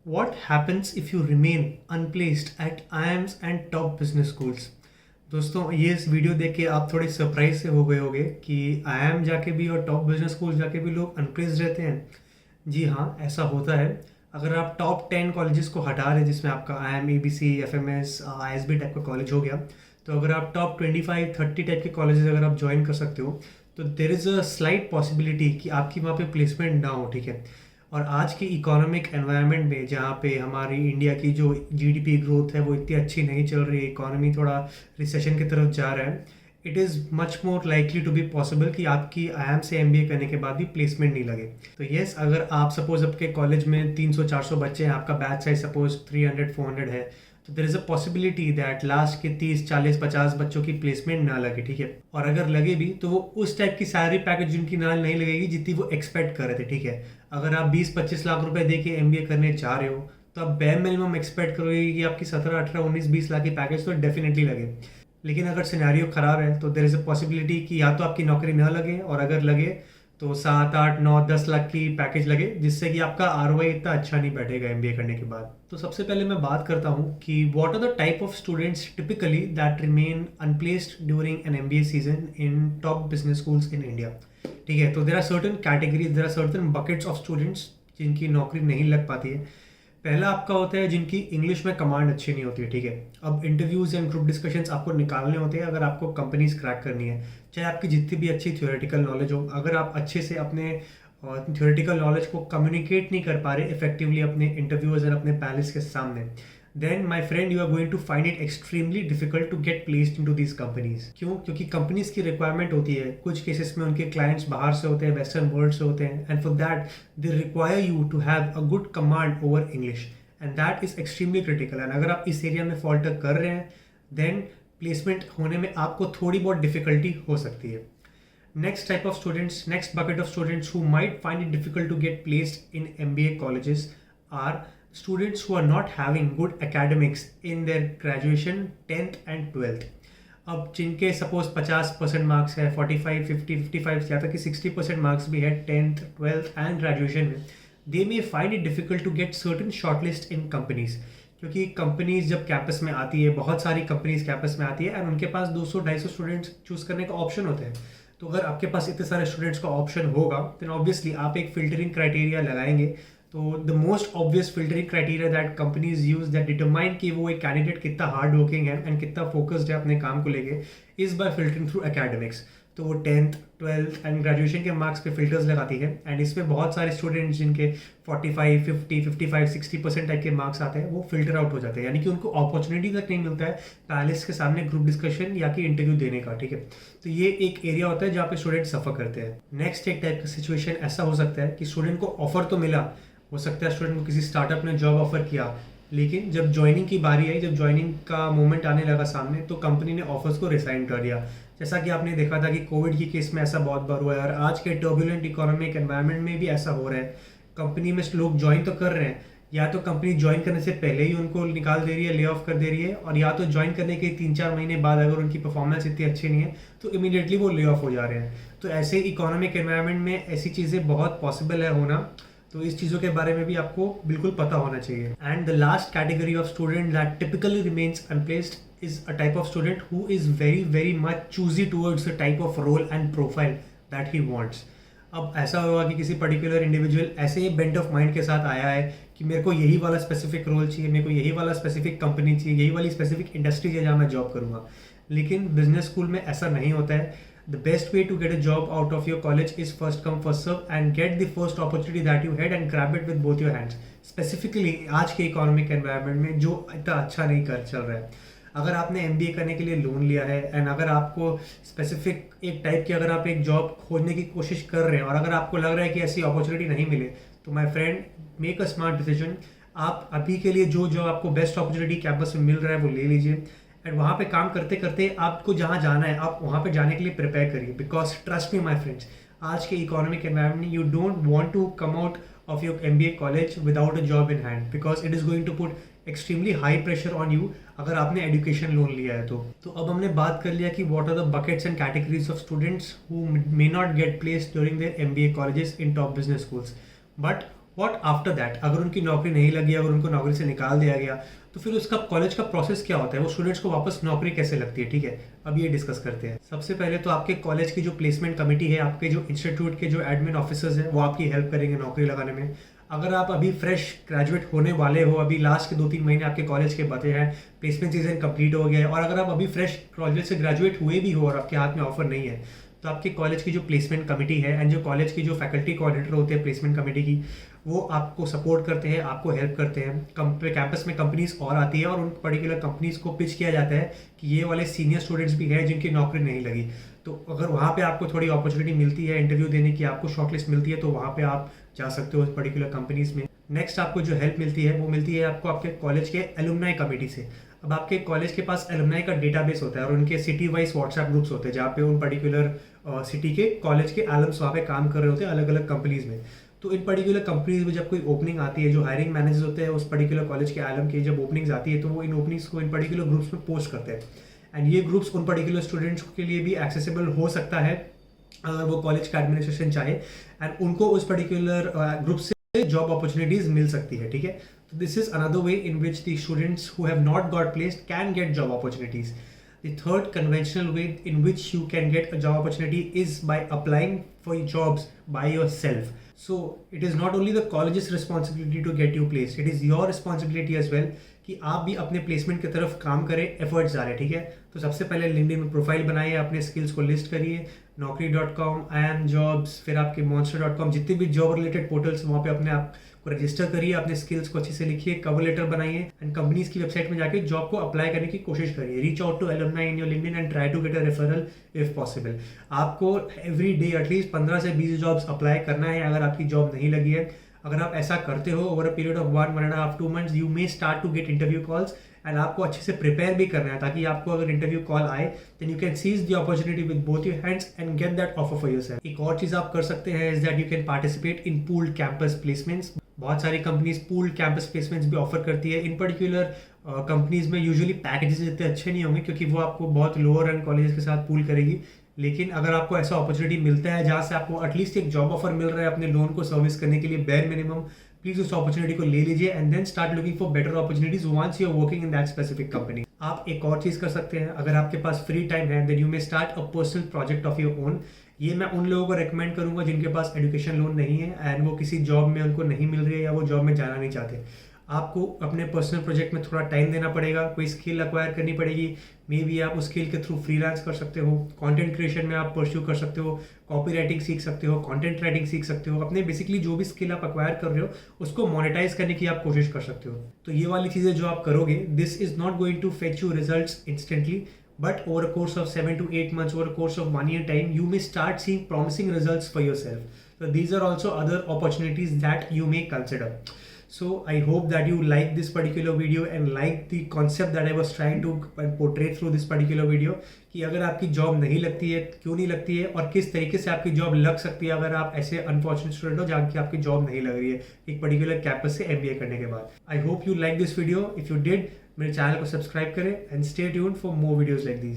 What happens if you remain unplaced at IIMs and top business schools? दोस्तों ये इस video देख के आप थोड़े सरप्राइज से हो गए होंगे कि IIM जाके भी और टॉप बिजनेस स्कूल जाके भी लोग अनप्लेस्ड रहते हैं। जी हाँ, ऐसा होता है। अगर आप टॉप 10 कॉलेजेस को हटा रहे जिसमें आपका IIM, ABC, FMS, ISB type का कॉलेज हो गया, तो अगर आप टॉप 25-30 टाइप के कॉलेजेस अगर आप ज्वाइन कर सकते हो तो there is a slight possibility कि आपकी वहाँ पे प्लेसमेंट ना हो। ठीक है। और आज के इकोनॉमिक एनवायरनमेंट में जहाँ पे हमारी इंडिया की जो जीडीपी ग्रोथ है वो इतनी अच्छी नहीं चल रही है, इकोनॉमी थोड़ा रिसेशन की तरफ जा रहा है, it is much more likely to be possible कि आपकी आईआईएम से एमबीए करने के बाद भी प्लेसमेंट नहीं लगे। तो येस, अगर आप सपोज आपके कॉलेज में 300-400 बच्चे हैं, आपका बैच साइज सपोज 300-400 है, तो there is a possibility that last के 30-40-50 बच्चों की प्लेसमेंट ना लगे। ठीक है। और अगर लगे भी तो वो उस टाइप की सैलरी पैकेज जिनकी ना नहीं लगेगी जितनी वो एक्सपेक्ट कर रहे थे। ठीक है। अगर आप 20-25 लाख रुपए दे के एमबीए करने चाह रहे हो तो आप bare मिनिमम एक्सपेक्ट करोगे कि आपकी 17-18-19-20 लाख की पैकेज तो डेफिनेटली लगे। लेकिन अगर सिनेरियो ख़राब है तो देर इज़ अ पॉसिबिलिटी कि या तो आपकी नौकरी ना लगे, और अगर लगे तो 7-8-9-10 लाख की पैकेज लगे, जिससे कि आपका आरओआई इतना अच्छा नहीं बैठेगा एमबीए करने के बाद। तो सबसे पहले मैं बात करता हूँ कि what are the type of students typically that remain unplaced during an MBA season in top business schools in India. ठीक है। तो there are certain categories, there are certain buckets of students जिनकी नौकरी नहीं लग पाती है। पहला आपका होता है जिनकी इंग्लिश में कमांड अच्छी नहीं होती है। ठीक है। अब इंटरव्यूज एंड ग्रुप डिस्कशंस आपको निकालने होते हैं अगर आपको कंपनीज क्रैक करनी है, चाहे आपकी जितनी भी अच्छी थ्योरेटिकल नॉलेज हो, अगर आप अच्छे से अपने थ्योरेटिकल नॉलेज को कम्युनिकेट नहीं कर पा रहे इफेक्टिवली अपने इंटरव्यूअर्स और अपने पैनलिस्ट के सामने, then my friend you are going to find it extremely difficult to get placed into these companies. क्यों? क्योंकि कंपनीज की रिक्वायरमेंट होती है, कुछ केसेस में उनके क्लाइंट्स बाहर से होते हैं, वेस्टर्न वर्ल्ड से होते हैं, and for that they require you to have a good command over English, and that is extremely critical. And अगर आप इस एरिया में फॉल्टर कर रहे हैं देन प्लेसमेंट होने में आपको थोड़ी बहुत डिफिकल्टी हो सकती है। Next type of students, next bucket of students who might find it difficult to get placed in MBA colleges are students who are not having good academics in their graduation 10th and 12th। अब जिनके suppose 50% marks है, 45, 50, 55 या तक कि 60% marks भी है 10th, 12th and graduation में, they may find it difficult to get certain shortlist in companies. क्योंकि कंपनीज जब कैंपस में आती है, बहुत सारी कंपनीज कैंपस में आती है एंड उनके पास 200-250 स्टूडेंट्स चूज करने का ऑप्शन होते हैं। तो अगर आपके पास इतने सारे स्टूडेंट्स का ऑप्शन होगा देन ऑब्वियसली आप एक फिल्टरिंग क्राइटेरिया लगाएंगे। तो the most obvious filtering criteria that companies use that determine कि वो एक कैंडिडेट कितना हार्ड वर्किंग है एंड कितना फोकस्ड है अपने काम को लेके, is by filtering through academics. तो वो 10th, 12th एंड ग्रेजुएशन के मार्क्स पे फिल्टर्स लगाती है, एंड इसमें बहुत सारे स्टूडेंट्स जिनके 45, 50, 55, 60% टाइप के मार्क्स आते हैं वो फिल्टर आउट हो जाते हैं, यानी कि उनको अपॉर्चुनिटी तक नहीं मिलता है पैनलिस्ट के सामने ग्रुप डिस्कशन या कि इंटरव्यू देने का। ठीक है। तो ये एक एरिया होता है जहाँ पे स्टूडेंट सफर करते हैं। नेक्स्ट एक टाइप का सिचुएशन ऐसा हो सकता है कि स्टूडेंट को ऑफर तो मिला, हो सकता है स्टूडेंट को किसी स्टार्टअप ने जॉब ऑफर किया, लेकिन जब ज्वाइनिंग की बारी आई, जब ज्वाइनिंग का मोमेंट आने लगा सामने, तो कंपनी ने ऑफर्स को रिसाइन कर दिया। जैसा कि आपने देखा था कि कोविड की केस में ऐसा बहुत बार हुआ है, और आज के टर्बुलेंट इकोनॉमिक एनवायरनमेंट में भी ऐसा हो रहा है। कंपनी में लोग ज्वाइन तो कर रहे हैं, या तो कंपनी ज्वाइन करने से पहले ही उनको निकाल दे रही है, ले ऑफ कर दे रही है, और या तो ज्वाइन करने के 3-4 महीने बाद अगर उनकी परफॉर्मेंस इतनी अच्छी नहीं है तो इमीडिएटली वो ले ऑफ हो जा रहे हैं। तो ऐसे इकोनॉमिक एनवायरनमेंट में ऐसी चीज़ें बहुत पॉसिबल है होना, तो इस चीज़ों के बारे में भी आपको बिल्कुल पता होना चाहिए। And the last category of student that typically remains unplaced is a type of student who is very much choosy towards the type of role and profile that he wants। अब ऐसा होगा कि किसी पर्टिकुलर इंडिविजुअल ऐसे bent of mind के साथ आया है कि मेरे को यही वाला स्पेसिफिक रोल चाहिए, मेरे को यही वाला स्पेसिफिक कंपनी चाहिए, यही वाली स्पेसिफिक इंडस्ट्री है जहाँ मैं जॉब करूँगा। लेकिन बिजनेस स्कूल में ऐसा नहीं होता है। The best way to get a job out of your college is first come first serve and get the first opportunity that you had and grab it with both your hands. Specifically आज के economic environment में जो इतना अच्छा नहीं कर चल रहा है, अगर आपने एमबीए करने के लिए लोन लिया है एंड अगर आपको स्पेसिफिक एक टाइप की अगर आप एक जॉब खोजने की कोशिश कर रहे हैं और अगर आपको लग रहा है कि ऐसी अपॉर्चुनिटी नहीं मिले, तो my friend make a smart decision. आप अभी के लिए जो आपको बेस्ट अपॉर्चुनिटी कैंपस में मिल रहा है वो ले लीजिए, एंड वहाँ पे काम करते करते आपको जहाँ जाना है आप वहाँ पे जाने के लिए प्रिपेयर करिए। Because trust me my friends, आज के इकोनॉमिक एनवायरनमेंट में you don't want to come out of your MBA college without a job in hand, because it is going to put extremely high pressure on you अगर आपने education loan लिया है। तो अब हमने बात कर लिया कि what are the buckets and categories of students who may not get placed during their MBA colleges in top business schools. But what after that, अगर उनकी नौकरी नहीं लगी, अगर उनको नौकरी से निकाल दिया गया, तो फिर उसका कॉलेज का प्रोसेस क्या होता है, वो स्टूडेंट्स को वापस नौकरी कैसे लगती है, ठीक है। अब ये डिस्कस करते हैं। सबसे पहले तो आपके कॉलेज की जो प्लेसमेंट कमेटी है, आपके जो इंस्टीट्यूट के जो एडमिन ऑफिसर्स हैं, वो आपकी हेल्प करेंगे नौकरी लगाने में। अगर आप अभी फ्रेश ग्रेजुएट होने वाले हो, अभी लास्ट के 2-3 महीने आपके कॉलेज के बचे हैं, प्लेसमेंट सीजन कंप्लीट हो गया है, और अगर आप अभी फ्रेश कॉलेज से ग्रेजुएट हुए भी हो और आपके हाथ में ऑफर नहीं है, तो आपके कॉलेज की जो प्लेसमेंट कमेटी है एंड जो कॉलेज की जो फैकल्टी कोऑर्डिनेटर होते हैं प्लेसमेंट कमेटी की, वो आपको सपोर्ट करते हैं, आपको हेल्प करते हैं। कैंपस में कंपनीज और आती है और उन पर्टिकुलर कंपनीज को पिच किया जाता है कि ये वाले सीनियर स्टूडेंट्स भी हैं जिनकी नौकरी नहीं लगी, तो अगर वहाँ पे आपको थोड़ी अपॉर्चुनिटी मिलती है इंटरव्यू देने की, आपको शॉर्टलिस्ट मिलती है, तो वहाँ पे आप जा सकते हो उस पर्टिकुलर कंपनीज में। नेक्स्ट आपको जो हेल्प मिलती है वो मिलती है आपको आपके कॉलेज के एलुमनाई कमेटी से। अब आपके कॉलेज के पास एलुमनाई का डेटाबेस होता है और उनके सिटी वाइज व्हाट्सएप ग्रुप्स होते हैं जहाँ पे उन पर्टिकुलर सिटी के कॉलेज के एलम्स वहाँ पे काम कर रहे होते हैं अलग अलग कंपनीज में। तो इन पर्टिकुलर कंपनीज में जब कोई ओपनिंग आती है, जो हायरिंग मैनेजर्स होते हैं उस पर्टिकुलर कॉलेज के एलम की जब ओपनिंग्स आती है, तो वो इन ओपनिंग्स को इन पर्टिकुलर ग्रुप्स में पोस्ट करते हैं। एंड ये ग्रुप्स उन पर्टिकुलर स्टूडेंट्स के लिए भी एक्सेसिबल हो सकता है अगर वो कॉलेज का एडमिनिस्ट्रेशन चाहे, एंड उनको उस पर्टिकुलर ग्रुप से जॉब अपॉर्चुनिटीज मिल सकती है, ठीक है। तो this is another way in which the students who have not got placed can get job opportunities. The third conventional way in which you can get a job opportunity is by applying for jobs by yourself. So it is not only the college's responsibility to get you placed, it is your responsibility as well कि आप भी अपने placement की तरफ काम करें, efforts डालें, ठीक है। तो सबसे पहले लिंक्डइन में प्रोफाइल बनाइए, अपने स्किल्स को लिस्ट करिए, naukri.com, iimjobs, फिर आपके monster.com, जितने भी जॉब रिलेटेड पोर्टल्स वहाँ पे अपने आप को रजिस्टर करिए, अपने स्किल्स को अच्छे से लिखिए, कवर लेटर बनाइए एंड कंपनीज की वेबसाइट में जाके जॉब को अप्लाई करने की कोशिश करिए। Reach out to alumni in your LinkedIn and try to get a referral if possible. आपको एवरी डे एटलीस्ट 15 से 20 जॉब्स अप्लाई करना है अगर आपकी जॉब नहीं लगी है। अगर आप ऐसा करते हो over a period of 1.5-2 months, you may start to get interview calls and आपको अच्छे से प्रिपेयर भी करना है ताकि आपको अगर इंटरव्यू कॉल आए then you can seize the opportunity with both your hands and get that offer for yourself. एक और चीज आप कर सकते हैं is that you can participate in pooled campus placements. बहुत सारी कंपनीज पूल्ड कैंपस प्लेसमेंट्स भी ऑफर करती है। इन पर्टिकुलर कंपनीज में यूजुअली पैकेजेस इतने अच्छे नहीं होंगे क्योंकि वो आपको बहुत लोअर एंड कॉलेजेस के साथ पूल करेगी, लेकिन अगर आपको ऐसा अपॉर्चुनिटी मिलता है जहाँ से आपको एटलीस्ट एक जॉब ऑफर मिल रहा है अपने लोन को सर्विस करने के लिए बेयर मिनिमम, प्लीज उस अपॉर्चुनिटी को ले लीजिए and then start looking for better opportunities once you are working in that specific company. आप एक और चीज कर सकते हैं, अगर आपके पास फ्री टाइम है then you may start a personal project of your own. ये मैं उन लोगों को रेकमेंड करूंगा जिनके पास एजुकेशन लोन नहीं है एंड वो किसी जॉब में उनको नहीं मिल रही है या वो जॉब में जाना नहीं चाहते। आपको अपने पर्सनल प्रोजेक्ट में थोड़ा टाइम देना पड़ेगा, कोई स्किल अक्वायर करनी पड़ेगी, मे बी आप उस स्किल के थ्रू फ्रीलांस कर सकते हो, कंटेंट क्रिएशन में आप परस्यू कर सकते हो, कॉपी राइटिंग सीख सकते हो, कंटेंट राइटिंग सीख सकते हो, अपने बेसिकली जो भी स्किल आप अक्वायर कर रहे हो उसको मोनेटाइज करने की आप कोशिश कर सकते हो। तो ये वाली चीज़ें जो आप करोगे, this is not going to fetch you results instantly, but over a course of 7 to 8 months, over a course of 1 year time, you may start seeing promising results for yourself. So these are also other opportunities that you may consider. So I hope that you like this particular video and like the concept that I was trying to portray through this particular video कि अगर आपकी job नहीं लगती है, क्यों नहीं लगती है और किस तरीके से आपकी जॉब लग सकती है अगर आप ऐसे अनफॉर्चुनेट स्टूडेंट हो जहाँ की आपकी जॉब नहीं लग रही है एक पर्टिकुलर कैंपस से MBA करने के बाद। I hope you like this video. If you did, मेरे चैनल को सब्सक्राइब करें and stay tuned for more videos like these.